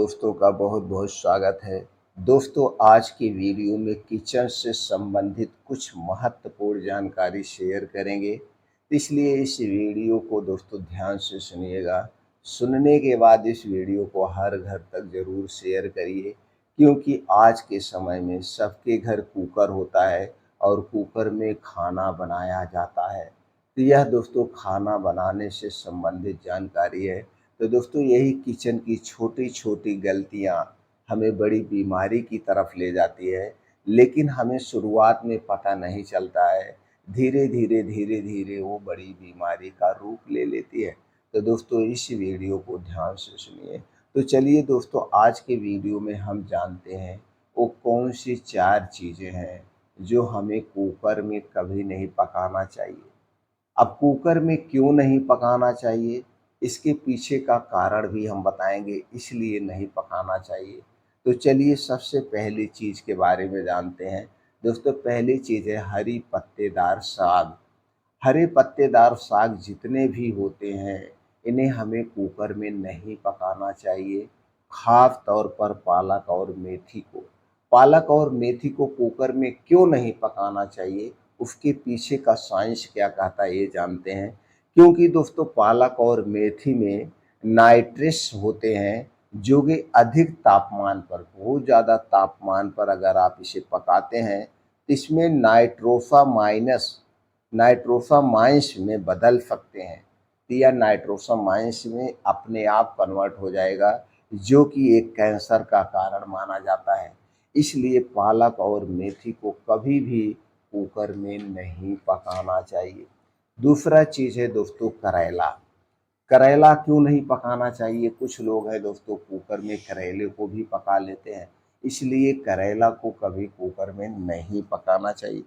दोस्तों का बहुत बहुत स्वागत है। दोस्तों, आज की वीडियो में किचन से संबंधित कुछ महत्वपूर्ण जानकारी शेयर करेंगे, इसलिए इस वीडियो को दोस्तों ध्यान से सुनिएगा। सुनने के बाद इस वीडियो को हर घर तक ज़रूर शेयर करिए, क्योंकि आज के समय में सबके घर कुकर होता है और कुकर में खाना बनाया जाता है। तो यह दोस्तों खाना बनाने से संबंधित जानकारी है। तो दोस्तों, यही किचन की छोटी-छोटी गलतियाँ हमें बड़ी बीमारी की तरफ ले जाती है, लेकिन हमें शुरुआत में पता नहीं चलता है। धीरे-धीरे, धीरे-धीरे वो बड़ी बीमारी का रूप ले लेती है। तो दोस्तों, इस वीडियो को ध्यान से सुनिए। तो चलिए दोस्तों, आज के वीडियो में हम जानते हैं वो कौन-सी 4 चीज़ें हैं जो हमें कुकर में कभी नहीं पकाना चाहिए। अब कुकर में क्यों नहीं पकाना चाहिए, इसके पीछे का कारण भी हम बताएँगे, इसलिए नहीं पकाना चाहिए। तो चलिए सबसे पहली चीज़ के बारे में जानते हैं। दोस्तों, पहली चीज़ है हरी पत्तेदार साग। हरे पत्तेदार साग जितने भी होते हैं, इन्हें हमें कुकर में नहीं पकाना चाहिए, ख़ास तौर पर पालक और मेथी को। पालक और मेथी को कुकर में क्यों नहीं पकाना चाहिए, उसके पीछे का साइंस क्या कहता है, ये जानते हैं। क्योंकि दोस्तों, पालक और मेथी में नाइट्रस होते हैं, जो कि अधिक तापमान पर, बहुत ज़्यादा तापमान पर अगर आप इसे पकाते हैं, इसमें नाइट्रोसामाइंस में बदल सकते हैं। तो यह नाइट्रोसामाइंस में अपने आप कन्वर्ट हो जाएगा, जो कि एक कैंसर का कारण माना जाता है। इसलिए पालक और मेथी को कभी भी कुकर में नहीं पकाना चाहिए। दूसरा चीज़ है दोस्तों करेला। करेला क्यों नहीं पकाना चाहिए? कुछ लोग हैं दोस्तों कुकर में करेले को भी पका लेते हैं, इसलिए करेला को कभी कुकर में नहीं पकाना चाहिए।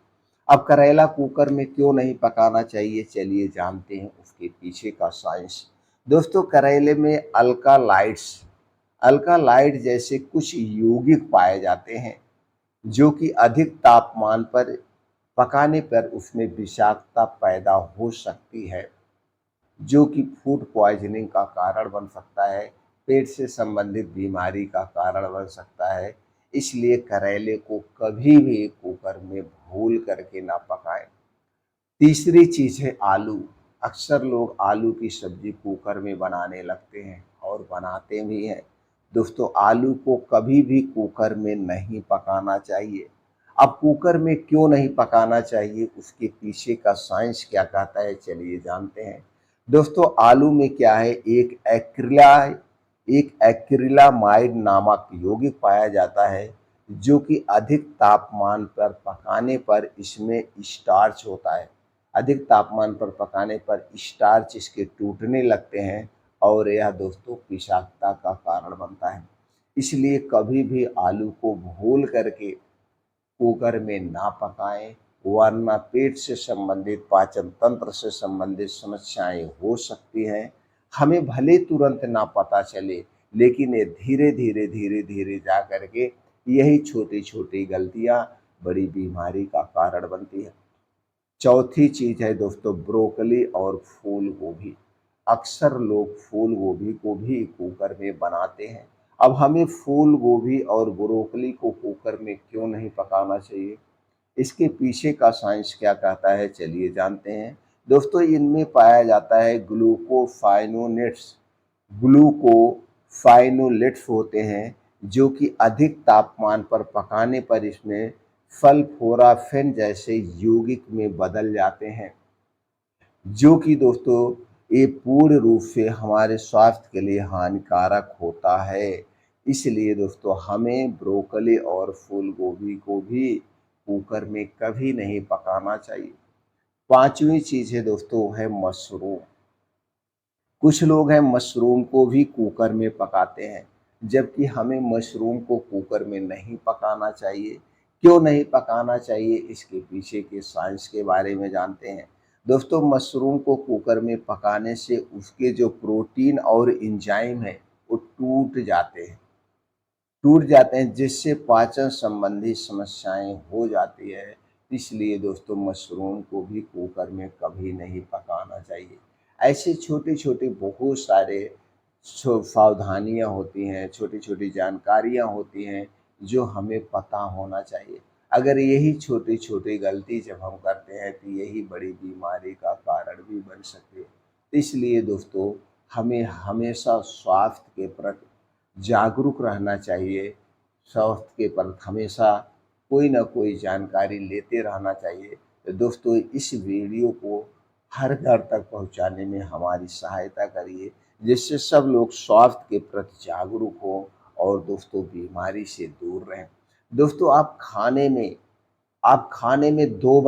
अब करेला कुकर में क्यों नहीं पकाना चाहिए, चलिए जानते हैं उसके पीछे का साइंस। दोस्तों, करेले में अल्कालाइड जैसे कुछ यौगिक पाए जाते हैं, जो कि अधिक तापमान पर पकाने पर उसमें विषाक्तता पैदा हो सकती है, जो कि फूड पॉइज़निंग का कारण बन सकता है, पेट से संबंधित बीमारी का कारण बन सकता है। इसलिए करेले को कभी भी कुकर में भूल करके ना पकाएँ। तीसरी चीज़ है आलू। अक्सर लोग आलू की सब्ज़ी कुकर में बनाने लगते हैं और बनाते भी हैं। दोस्तों, आलू को कभी भी कुकर में नहीं पकाना चाहिए। अब कुकर में क्यों नहीं पकाना चाहिए, उसके पीछे का साइंस क्या कहता है, चलिए जानते हैं। दोस्तों, आलू में क्या है, एक एक्रिलामाइड नामक यौगिक पाया जाता है, जो कि अधिक तापमान पर पकाने पर इसमें स्टार्च होता है। अधिक तापमान पर पकाने पर स्टार्च इसके टूटने लगते हैं और यह दोस्तों विषाक्तता का कारण बनता है। इसलिए कभी भी आलू को भूल करके कुकर में ना पकाएं, वरना पेट से संबंधित, पाचन तंत्र से संबंधित समस्याएं हो सकती हैं। हमें भले तुरंत ना पता चले, लेकिन ये धीरे धीरे धीरे धीरे जा करके यही छोटी छोटी गलतियां बड़ी बीमारी का कारण बनती है। चौथी चीज़ है दोस्तों ब्रोकली और फूल गोभी। अक्सर लोग फूल गोभी को भी कुकर में बनाते हैं। अब हमें फूल गोभी और ब्रोकली को कुकर में क्यों नहीं पकाना चाहिए, इसके पीछे का साइंस क्या कहता है, चलिए जानते हैं। दोस्तों, इनमें पाया जाता है ग्लूकोफाइनोलेट्स होते हैं, जो कि अधिक तापमान पर पकाने पर इसमें सल्फोराफेन जैसे यौगिक में बदल जाते हैं, जो कि दोस्तों ये पूर्ण रूप से हमारे स्वास्थ्य के लिए हानिकारक होता है। इसलिए दोस्तों, हमें ब्रोकली और फूल गोभी को भी कुकर में कभी नहीं पकाना चाहिए। पांचवी चीज़ है दोस्तों है मशरूम। कुछ लोग हैं मशरूम को भी कुकर में पकाते हैं, जबकि हमें मशरूम को कुकर में नहीं पकाना चाहिए। क्यों नहीं पकाना चाहिए, इसके पीछे के साइंस के बारे में जानते हैं। दोस्तों, मशरूम को कुकर में पकाने से उसके जो प्रोटीन और एंजाइम है वो टूट जाते हैं, जिससे पाचन संबंधी समस्याएं हो जाती है। इसलिए दोस्तों, मशरूम को भी कुकर में कभी नहीं पकाना चाहिए। ऐसे छोटे छोटे बहुत सारे सावधानियाँ होती हैं, छोटी-छोटी जानकारियाँ होती हैं, जो हमें पता होना चाहिए। अगर यही छोटी-छोटी गलती जब हम करते हैं, तो यही बड़ी बीमारी का कारण भी बन सकती है। इसलिए दोस्तों, हमें हमेशा स्वास्थ्य के प्रति जागरूक रहना चाहिए। स्वास्थ्य के प्रति हमेशा कोई न कोई जानकारी लेते रहना चाहिए। तो दोस्तों, इस वीडियो को हर घर तक पहुँचाने में हमारी सहायता करिए, जिससे सब लोग स्वास्थ्य के प्रति जागरूक हों और दोस्तों बीमारी से दूर रहें। दोस्तों, आप खाने में 2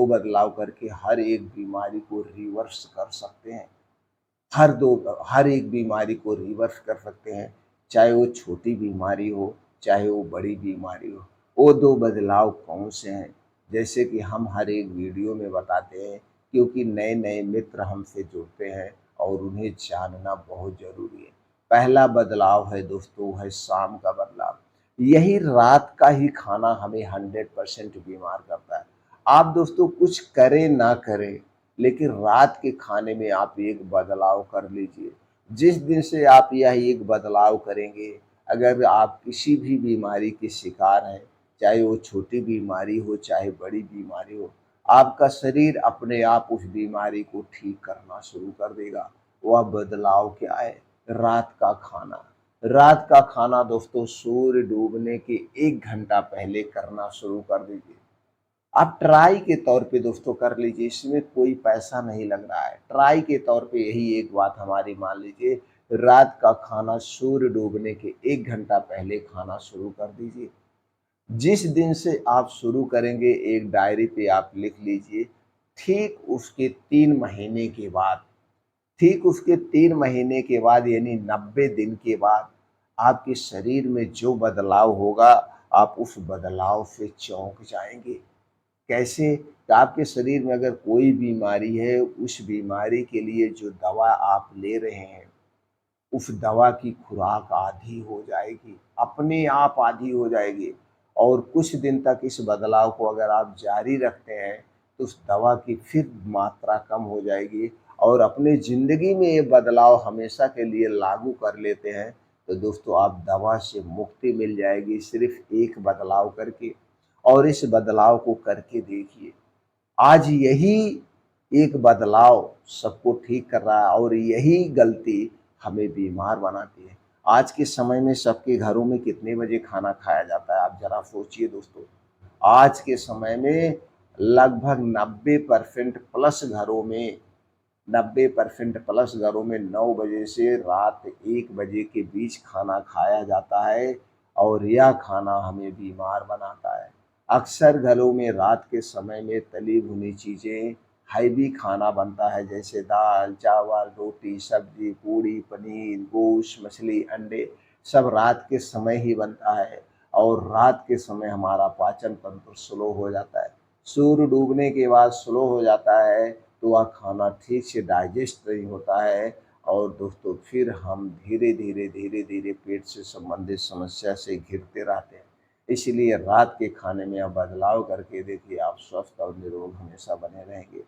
बदलाव करके हर एक बीमारी को रिवर्स कर सकते हैं। हर एक बीमारी को रिवर्स कर सकते हैं, चाहे वो छोटी बीमारी हो, चाहे वो बड़ी बीमारी हो। वो 2 बदलाव कौन से हैं? जैसे कि हम हर एक वीडियो में बताते हैं, क्योंकि नए-नए मित्र हमसे जुड़ते हैं और उन्हें जानना बहुत ज़रूरी है। पहला बदलाव है दोस्तों, वो है शाम का बदलाव। यही रात का ही खाना हमें 100% बीमार करता है। आप दोस्तों कुछ करें ना करें, लेकिन रात के खाने में आप एक बदलाव कर लीजिए। जिस दिन से आप यह एक बदलाव करेंगे, अगर आप किसी भी बीमारी के शिकार हैं, चाहे वो छोटी बीमारी हो, चाहे बड़ी बीमारी हो, आपका शरीर अपने आप उस बीमारी को ठीक करना शुरू कर देगा। वह बदलाव क्या है? रात का खाना। रात का खाना दोस्तों सूर्य डूबने के 1 घंटा पहले करना शुरू कर दीजिए। आप ट्राई के तौर पे दोस्तों कर लीजिए, इसमें कोई पैसा नहीं लग रहा है। ट्राई के तौर पे यही एक बात हमारी मान लीजिए, रात का खाना सूर्य डूबने के 1 घंटा पहले खाना शुरू कर दीजिए। जिस दिन से आप शुरू करेंगे, एक डायरी पे आप लिख लीजिए, ठीक उसके 3 महीने के बाद ठीक उसके 3 महीने के बाद यानी 90 दिन के बाद आपके शरीर में जो बदलाव होगा, आप उस बदलाव से चौंक जाएँगे। कैसे? कि आपके शरीर में अगर कोई बीमारी है, उस बीमारी के लिए जो दवा आप ले रहे हैं, उस दवा की खुराक आधी हो जाएगी, अपने आप आधी हो जाएगी। और कुछ दिन तक इस बदलाव को अगर आप जारी रखते हैं, तो उस दवा की फिर मात्रा कम हो जाएगी और अपनी ज़िंदगी में ये बदलाव हमेशा के लिए लागू कर लेते हैं, तो दोस्तों आप दवा से मुक्ति मिल जाएगी सिर्फ़ एक बदलाव करके। और इस बदलाव को करके देखिए। आज यही एक बदलाव सबको ठीक कर रहा है और यही गलती हमें बीमार बनाती है। आज के समय में सबके घरों में कितने बजे खाना खाया जाता है, आप ज़रा सोचिए दोस्तों। आज के समय में लगभग 90% प्लस घरों में 90% प्लस घरों में 9 बजे से रात 1 बजे के बीच खाना खाया जाता है और यह खाना हमें बीमार बनाता है। अक्सर घरों में रात के समय में तली भुनी चीज़ें, हैवी खाना बनता है, जैसे दाल, चावल, रोटी, सब्ज़ी, पूड़ी, पनीर, गोश्त, मछली, अंडे, सब रात के समय ही बनता है और रात के समय हमारा पाचन तंत्र स्लो हो जाता है। सूर्य डूबने के बाद स्लो हो जाता है, तो वह खाना ठीक से डाइजेस्ट नहीं होता है और दोस्तों फिर हम धीरे-धीरे पेट से संबंधित समस्या से घिरते रहते हैं। इसीलिए रात के खाने में आप बदलाव करके देखिए, आप स्वस्थ और निरोग हमेशा बने रहेंगे।